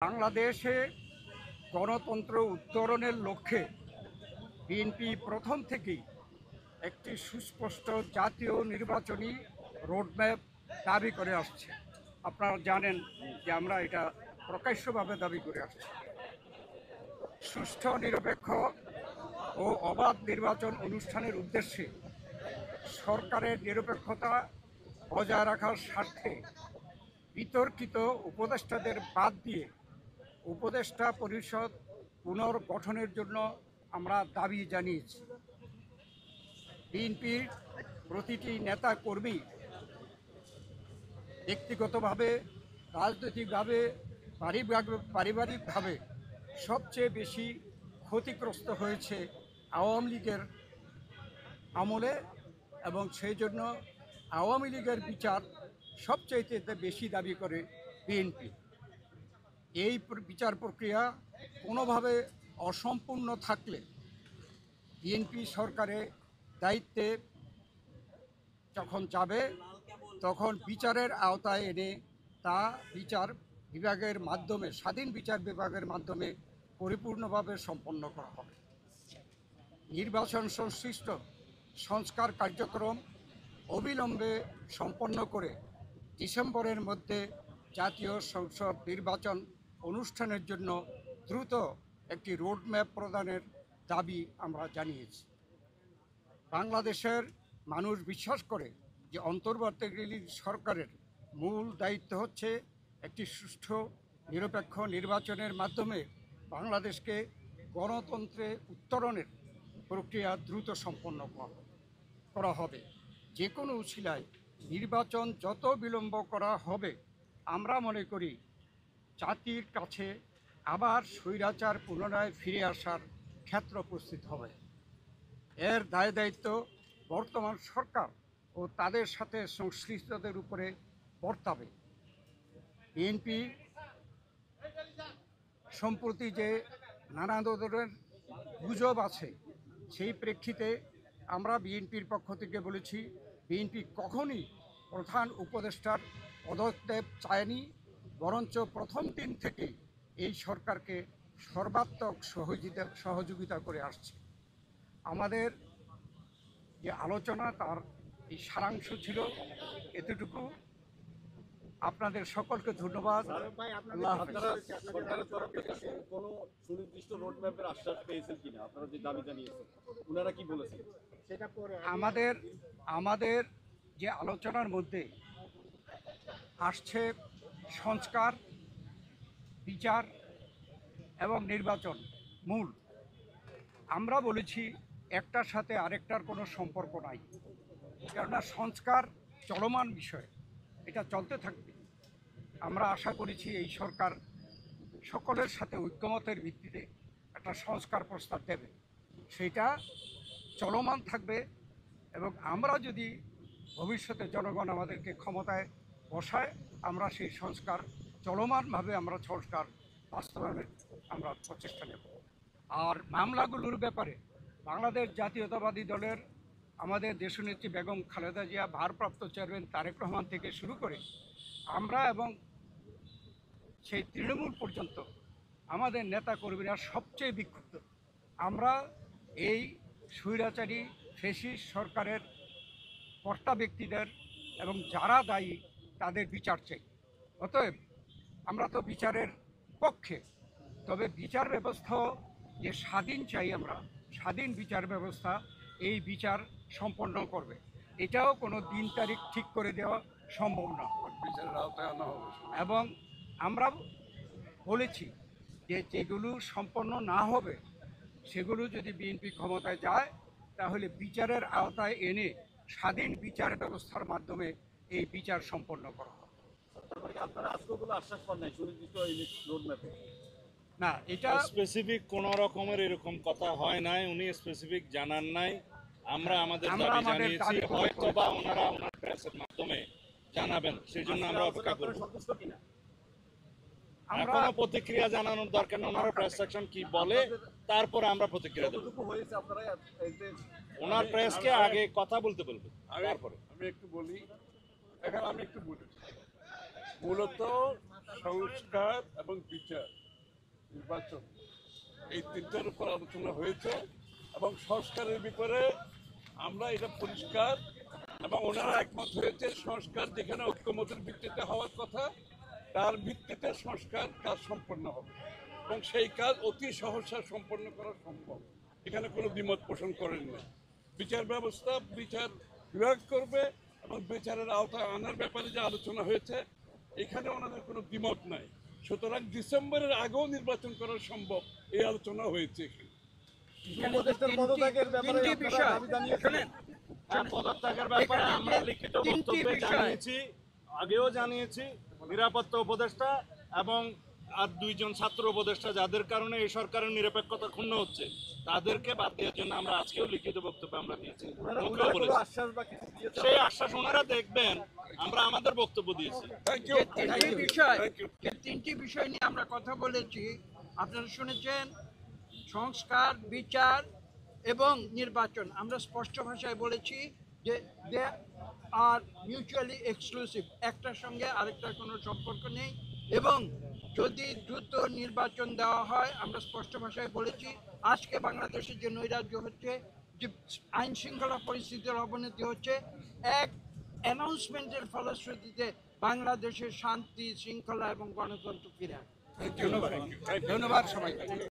বাংলাদেশে গণতন্ত্র উত্তরণের লক্ষ্যে বিএনপি প্রথম থেকেই একটি সুস্পষ্ট জাতীয় নির্বাচনী রোডম্যাপ দাবি করে আসছে। আপনারা জানেন যে আমরা এটা প্রকাশ্যভাবে দাবি করে আসছি। সুষ্ঠু, নিরপেক্ষ ও অবাধ নির্বাচন অনুষ্ঠানের উদ্দেশ্যে সরকারের নিরপেক্ষতা বজায় রাখার স্বার্থে বিতর্কিত উপদেষ্টাদের বাদ দিয়ে উপদেষ্টা পরিষদ পুনর্গঠনের জন্য আমরা দাবি জানিয়েছি। বিএনপির প্রতিটি নেতা কর্মী ব্যক্তিগতভাবে, রাজনৈতিকভাবে, পারিবারিকভাবে সবচেয়ে বেশি ক্ষতিগ্রস্ত হয়েছে আওয়ামী লীগের আমলে, এবং সেই জন্য আওয়ামী লীগের বিচার সবচাইতে বেশি দাবি করে বিএনপি। এই বিচার প্রক্রিয়া কোনোভাবে অসম্পূর্ণ থাকলে বিএনপি সরকারের দায়িত্বে যখন যাবে তখন বিচারের আওতায় এনে তা বিচার বিভাগের মাধ্যমে, স্বাধীন বিচার বিভাগের মাধ্যমে পরিপূর্ণভাবে সম্পন্ন করা হবে। নির্বাচন সংশ্লিষ্ট সংস্কার কার্যক্রম অবিলম্বে সম্পন্ন করে ডিসেম্বরের মধ্যে জাতীয় সংসদ নির্বাচন অনুষ্ঠানের জন্য দ্রুত একটি রোডম্যাপ প্রদানের দাবি আমরা জানিয়েছি। বাংলাদেশের মানুষ বিশ্বাস করে যে অন্তর্বর্তীকালীন সরকারের মূল দায়িত্ব হচ্ছে একটি সুষ্ঠু, নিরপেক্ষ নির্বাচনের মাধ্যমে বাংলাদেশকে গণতন্ত্রে উত্তরণের প্রক্রিয়া দ্রুত সম্পন্ন করা হবে। যে কোনো উছিলায় নির্বাচন যত বিলম্ব করা হবে, আমরা মনে করি জাতির কাছে আবার স্বৈরাচার পুনরায় ফিরে আসার ক্ষেত্র প্রস্তুত হবে। এর দায় দায়িত্ব বর্তমান সরকার ও তাদের সাথে সংশ্লিষ্টদের উপরে বর্তাবে। বিএনপি সম্প্রতি যে নানা ধরনের গুজব আছে, সেই প্রেক্ষিতে আমরা বিএনপির পক্ষ থেকে বলেছি, বিএনপি কখনই প্রধান উপদেষ্টার পদত্যাগ চায়নি, বরঞ্চ প্রথম দিন থেকেই এই সরকারকে সর্বাত্মক সহযোগিতা করে আসছে। আমাদের যে আলোচনা, তার এই সারাংশ ছিল এতটুকু। আপনাদের সকলকে ধন্যবাদ। আল্লাহ হাফেজ। কোনো সুনির্দিষ্ট রোডম্যাপের আশ্বাস পেয়েছেন কিনা? আপনারা যে দাবি জানিয়েছেন, ওনারা কি বলেছেন? আমাদের যে আলোচনার মধ্যে আসছে সংস্কার, বিচার এবং নির্বাচন মূল। আমরা বলেছি একটার সাথে আরেকটার কোনো সম্পর্ক নাই, কেননা সংস্কার চলমান বিষয়, এটা চলতে থাকবে। আমরা আশা করেছি এই সরকার সকলের সাথে ঐক্যমতের ভিত্তিতে একটা সংস্কার প্রস্তাব দেবে, সেটা চলমান থাকবে। এবং আমরা যদি ভবিষ্যতে জনগণ আমাদেরকে ক্ষমতায় বসায়, আমরা সেই সংস্কার চলমানভাবে আমরা সংস্কার বাস্তবায়নের আমরা প্রচেষ্টা নেব। আর মামলাগুলোর ব্যাপারে বাংলাদেশ জাতীয়তাবাদী দলের আমাদের দেশনেত্রী বেগম খালেদা জিয়া, ভারপ্রাপ্ত চেয়ারম্যান তারেক রহমান থেকে শুরু করে আমরা এবং সেই তৃণমূল পর্যন্ত আমাদের নেতা কর্মীরা সবচেয়ে বিক্ষুব্ধ। আমরা এই স্বৈরাচারী ফ্যাসিস্ট সরকারের কর্তা ব্যক্তিদের এবং যারা দায়ী তাদের বিচার চাই। অতএব আমরা তো বিচারের পক্ষে, তবে বিচার ব্যবস্থা যে স্বাধীন চাই, আমরা স্বাধীন বিচার ব্যবস্থা এই বিচার সম্পন্ন করবে। এটাও কোনো দিন তারিখ ঠিক করে দেওয়া সম্ভব না, বিচারের আওতায় আনা হবে। এবং আমরা বলেছি যে যেগুলো সম্পন্ন না হবে, সেগুলো যদি বিএনপি ক্ষমতায় যায়, তাহলে বিচারের আওতায় এনে স্বাধীন বিচার ব্যবস্থার মাধ্যমে এই বিচার সম্পন্ন করা হবে। আপনারা আজকে কোনো আশ্বাস পান নাই সুনির্দিষ্ট রোডম্যাপে? না, এটা স্পেসিফিক কোন রকমের এরকম কথা হয় নাই, উনি স্পেসিফিক জানান নাই। আমরা আমাদের দাবি জানিয়েছি, হয়তো বা ওনারা ওনার প্রেসের মাধ্যমে জানাবেন, সেই জন্য আমরা অপেক্ষা করব। সন্তুষ্ট কিনা? এখনো প্রতিক্রিয়া জানানোর দরকার নেই, ওনার প্রেস সেকশন কি বলে তারপরে আমরা প্রতিক্রিয়া দেব। কতটুকু হয়েছে আপনারা ওনার প্রেসকে আগে কথা বলতে বলবেন, তারপরে আমি একটু বলি। এখন আমি একটু বলি, মূলত সংস্কার এবং বিচার, নির্বাচন, এই তিনটার উপর আলোচনা হয়েছে এবং সংস্কারের ব্যাপারে আমরা এটা পরিষ্কার এবং ওনারা একমত হয়েছে সংস্কার যেখানে ঐক্যমতের ভিত্তিতে হওয়ার কথা তার ভিত্তিতে সংস্কার কাজ সম্পন্ন হবে এবং সেই কাজ অতি সহসা সম্পন্ন করা সম্ভব, এখানে কোনো দ্বিমত পোষণ করেন না। বিচার ব্যবস্থা বিচার বিভাগ করবে এবং বিচারের আওতায় আনার ব্যাপারে যে আলোচনা হয়েছে এখানে ওনাদের কোনো দ্বিমত নাই, সুতরাং ডিসেম্বরের আগেও নির্বাচন করা সম্ভব এই আলোচনা হয়েছে এখানে। উপদেষ্টার পদত্যাগের ব্যাপারে তিনটি আপনারা বিষয়। দাবি জানিয়েছেন। পদত্যাগের ব্যাপারে আমরা লিখিত তিনটি বক্তব্যে বিষয়। জানিয়েছি, আগেও জানিয়েছি। নিরাপত্তা উপদেষ্টা এবং আর দুইজন ছাত্র উপদেষ্টা যাদের কারণে এই সরকারের নিরপেক্ষতা ক্ষুণ্ণ হচ্ছে তাদেরকে বাদ দেওয়ার জন্য আমরা আজকেও লিখিত বক্তব্য আমরা দিয়েছি। ওনারা মুখেও কোনো বলেছি। আশ্বাস বা কিছু দিয়েছেন? সেই আশ্বাস ওনারা দেখবেন, আমরা আমাদের বক্তব্য দিয়েছি। থ্যাংক ইউ, যে তিনটি বিষয় থ্যাংক ইউ। যে তিনটি বিষয় নিয়ে আমরা কথা বলেছি, আপনারা শুনেছেন, সংস্কার, বিচার এবং নির্বাচন। আমরা স্পষ্ট ভাষায় বলেছি যে দে আর মিউচুয়ালি এক্সক্লুসিভ, একটার সঙ্গে আরেকটার কোনো সম্পর্ক নেই এবং যদি দ্রুত নির্বাচন দেওয়া হয়, আমরা স্পষ্ট ভাষায় বলেছি আজকে বাংলাদেশের যে নৈরাজ্য হচ্ছে, যে আইন শৃঙ্খলা পরিস্থিতির অবনতি হচ্ছে, এক অ্যানাউন্সমেন্টের ফলশ্রুতিতে বাংলাদেশের শান্তি শৃঙ্খলা এবং গণতন্ত্র ফিরে আসবে। ধন্যবাদ, থ্যাংক ইউ। ধন্যবাদ সবাইকে।